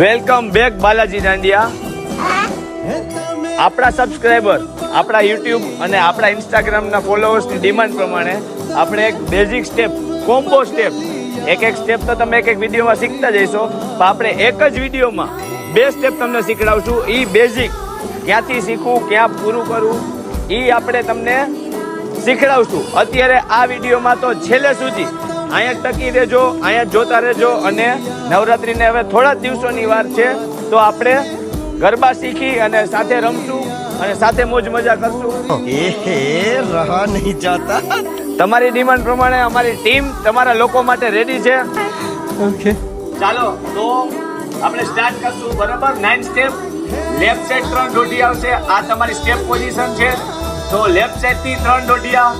Welcome back Balaji dandiya. આપણા subscriber, આપણા YouTube અને આપણા ઇન્સ્ટાગ્રામના ફોલોઅર્સની ડિમાન્ડ પ્રમાણે આપણે એક બેઝિક સ્ટેપ, કોમ્બો સ્ટેપ, એક સ્ટેપ તો તમે એક વિડીયોમાં શીખતા જઈશો, પણ આપણે એક જ વિડીયોમાં 2 સ્ટેપ તમને શીખડાવશું. એ બેઝિક ક્યાંથી શીખવું, ક્યાં પૂરું કરવું, એ આપણે તમને શીખડાવશું. અત્યારે આ વિડીયોમાં તો છેલ્લે સુધી અહીંયા ટકી રહેજો, અહીંયા જોતા રહેજો. અને નવરાત્રિને હવે થોડા દિવસોની વાર છે, તો આપણે ગરબા શીખી અને સાથે રમશું અને સાથે મોજ મજા કરશું. રહા નહીં જાતા. તમારી ડિમાન્ડ પ્રમાણે અમારી ટીમ તમારા લોકો માટે રેડી છે. ઓકે, ચાલો તો આપણે સ્ટાર્ટ કરશું. બરાબર, 9 સ્ટેપ. લેફ્ટ સાઈડ 3 દોઢિયા આવશે. આ તમારી સ્ટેપ પોઝિશન છે. તો લેફ્ટ સાઈડ થી 3 દોઢિયા,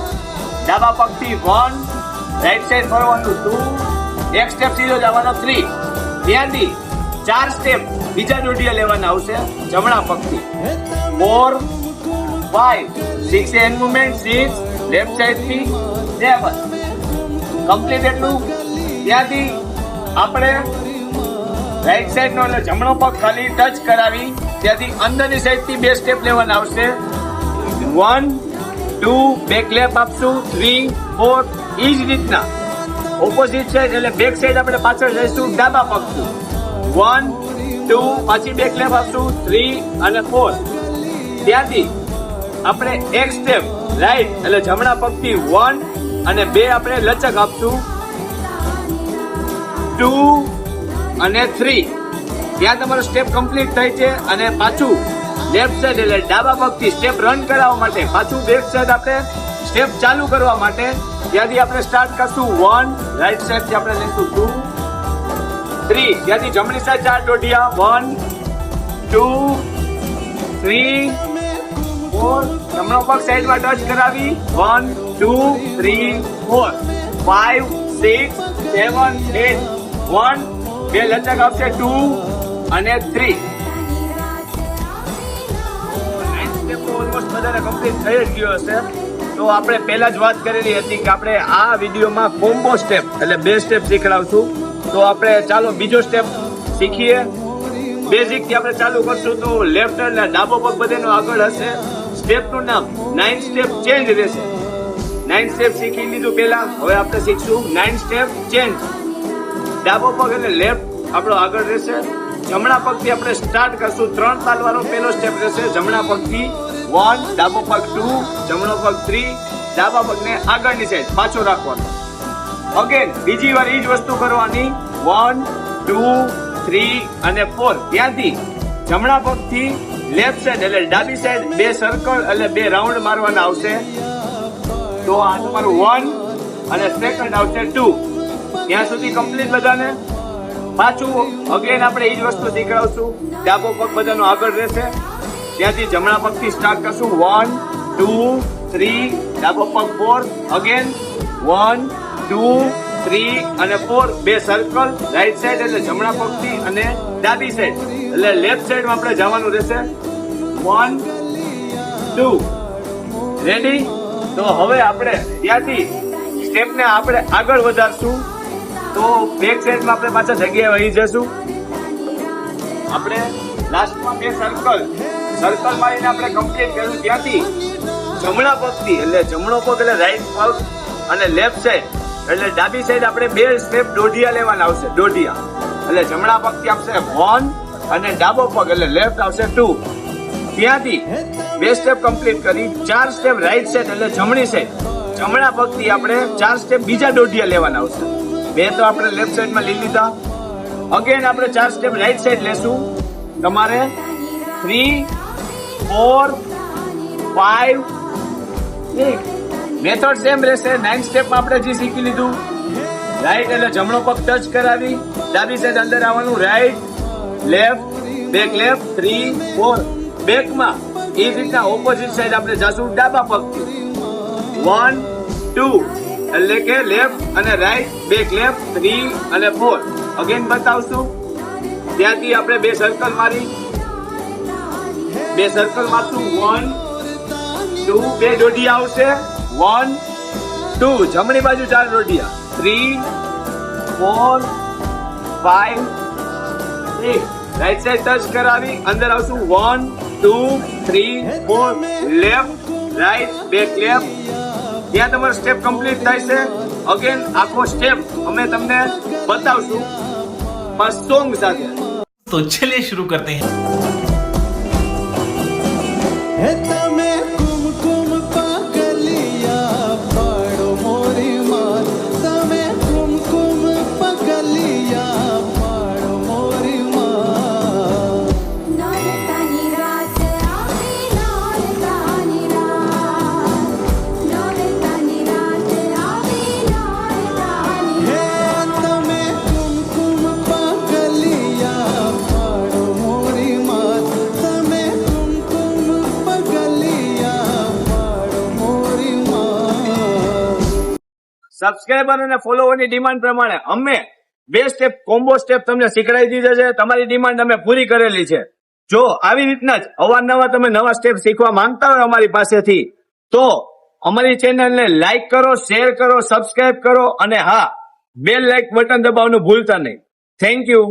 ડાબા પગથી 1, રાઈટ સાઈડ ફરવાનું 2, એક સ્ટેપ સીધો જવાનો 3. ત્યાંથી 4 સ્ટેપ બીજા દોઢિયા લેવાના આવશે જમણા પગથી. 4, 5, 6 હેન્ડ મુવમેન્ટ, 6 લેફ્ટ સાઈડ થી 7 કમ્પ્લીટ. એટલું. ત્યાંથી આપણે રાઈટ સાઈડ નો એટલે જમણો પગ ખાલી ટચ કરાવી ત્યાંથી અંદરની સાઈડ થી 2 સ્ટેપ લેવાના આવશે. 1, 2 બેક લેપ આપશું, 3, 4. એ જ રીતના ઓપોઝિટ સાઈડ એટલે બેક સાઈડ આપણે પાછળ જઈશું ડાબા પગથી. 1, 2 પાછી બેક લેપ આપશું, 3 અને 4. ત્યાંથી આપણે એક સ્ટેપ રાઈટ એટલે જમણા પગથી 1 અને 2 આપણે લચક આપશું, 2 અને 3. ત્યાં તમારો સ્ટેપ કમ્પ્લીટ થાય છે. અને પાછું લેફ્ટ સાઈડ એટલે ડાબા પગથી સ્ટેપ રન કરાવવા માટે પાછું બેક સાઈડ આપણે સ્ટેપ ચાલુ કરવા માટે ત્યાંથી આપણે સ્ટાર્ટ કરશું 1, રાઈટ સાઈડ થી આપણે લઈશું 2, 3. ત્યાંથી જમણી સાઈડ 4 દોઢિયા, 1, 2, 3, 4. જમણો પગ સાઈડમાં ટચ કરાવી 1, 2, 3, 4, 5, 6, 7, 8, 1, 2 લચક આવશે, 2 અને 3. ઓલમોસ્ટ બધાને કમ્પ્લીટ થઈ જ ગયો હશે. તો આપણે પહેલા જ વાત કરેલી હતી કે આપણે આ વિડીયોમાં કોમ્બો સ્ટેપ એટલે 2 સ્ટેપ શીખડાવશું. તો આપણે ચાલો બીજો સ્ટેપ શીખીએ. બેઝિક થી આપણે ચાલુ કરશું. તો લેફ્ટ એટલે ડાબો પગ બધાનો આગળ હશે. સ્ટેપનું નામ 9 સ્ટેપ ચેન્જ રહેશે. 9 સ્ટેપ શીખી લીધું પહેલા, હવે આપણે શીખશું 9 સ્ટેપ ચેન્જ. ડાબો પગ એટલે લેફ્ટ આપણો આગળ રહેશે. જમણા પગથી આપણે સ્ટાર્ટ કરશું. 3 તાલવાનો પહેલો સ્ટેપ રહેશે. જમણા પગથી 1, ડાબો પગ 2, જમણો પગ 3, ડાબા પગને આગળની સાઈડ પાછો રાખવાનો. અગેન બીજી વાર એ જ વસ્તુ કરવાની. 1, 2, 3 અને 4. ત્યાંથી જમણા પગથી લેફ્ટ સાઈડ એટલે ડાબી સાઈડ 2 સર્કલ એટલે 2 રાઉન્ડ મારવાના આવશે. તો આ તમારું 1 અને સેકન્ડ આવશે 2. ત્યાં સુધી કમ્પ્લીટ બધાને. પાછું અગેન આપણે એ જ વસ્તુ શીખડાવશું. ડાબો પગ બધાનો આગળ રહેશે. ત્યાંથી જમણા પગથી સ્ટાર્ટ કરશું. 1, 2, 3, ડાબો પગ 4. અગેન 1, 2, 3 અને 4. 2 સર્કલ રાઈટ સાઈડ એટલે જમણા પગથી અને ડાબી સાઈડ એટલે લેફ્ટ સાઈડમાં આપણે જવાનું રહેશે. 1, 2 રેડી. તો હવે આપણે ત્યાંથી સ્ટેપને આપણે આગળ વધારશું. તો બેક સાઈડમાં આપણે પાછા જગ્યાએ વહી જશું. આપણે લાસ્ટમાં 2 સર્કલ મારીને આપણે કમ્પ્લીટ કર્યું. ત્યાંથી જમણા પગથી એટલે જમણો પગ એટલે રાઈટ પગ અને લેફ્ટ સાઈડ એટલે ડાબી સાઈડ આપણે 2 સ્ટેપ દોઢિયા લેવાના આવશે. દોઢિયા એટલે જમણા પગથી આવશે 1 અને ડાબો પગ એટલે લેફ્ટ આવશે 2. ત્યાંથી 2 સ્ટેપ કમ્પ્લીટ કરી 4 સ્ટેપ રાઈટ સાઈડ એટલે જમણી સાઈડ જમણા પગથી આપણે 4 સ્ટેપ બીજા દોઢિયા લેવાના આવશે. 2 તો આપણે લેફ્ટ સાઈડમાં લઈ લીધા. અગેન આપણે 4 સ્ટેપ રાઈટ સાઈડ લેશું. તમારે 3, 4, 5, 6 મેથડ સેમ રહેશે. 9 સ્ટેપમાં આપણે જે શીખી લીધું, રાઈટ એટલે જમણો પગ ટચ કરાવી ડાબી સાઈડ અંદર આવવાનું, રાઈટ લેફ્ટ બેક લેફ્ટ 3, 4. બેકમાં એ રીતના ઓપોઝિટ સાઈડ આપણે જાશું ડાબા પગથી. 1, 2 એટલે કે લેફ્ટ અને રાઈટ બેક લેફ્ટ 3 અને 4. અગેન બતાવશું. ત્યાંથી આપણે 2 સર્કલ મારી 2 સર્કલ મારશું. 1, 2 2 દોઢિયા આવશે. 1, 2 જમણી બાજુ 4 દોઢિયા, 3, 4, 5, 6 રાઈટ સાઈડ ટચ કરાવી અંદર આવશું 1 2 3 4 લેફ્ટ રાઈટ બેક લેફ્ટ. ત્યાં તમારો સ્ટેપ કમ્પ્લીટ થાય છે. અગેન આખો સ્ટેપ અમે તમને બતાવશું પણ સોંગ સાથે. तो चलिए शुरू करते हैं. તમે કુમકુમ પગલિયા પાડો મોરી માત તમે કુમકુમ પગલિયા પાડો મોરી માત નોરતાની રાત આવી નોરતાની રાત નોરતાની રાત આવી નોરતાની હે તમે કુમકુમ પગલિયા પાડો મોરી માત તમે કુમકુમ પગલિયા પાડો મોરી માત. સબસ્ક્રાઇબર અને ફોલોવરની ડિમાન્ડ પ્રમાણે અમે 2 સ્ટેપ કોમ્બો સ્ટેપ તમને શીખડાવી દીધા છે. તમારી ડિમાન્ડ અમે પૂરી કરેલી છે. જો આવી રીતના જ અવારનવાર તમે નવા સ્ટેપ શીખવા માંગતા હોય અમારી પાસેથી તો અમારી ચેનલને લાઈક કરો, શેર કરો, સબસ્ક્રાઇબ કરો અને હા બેલ લાઈક બટન દબાવવાનું ભૂલતા નહીં. Thank you.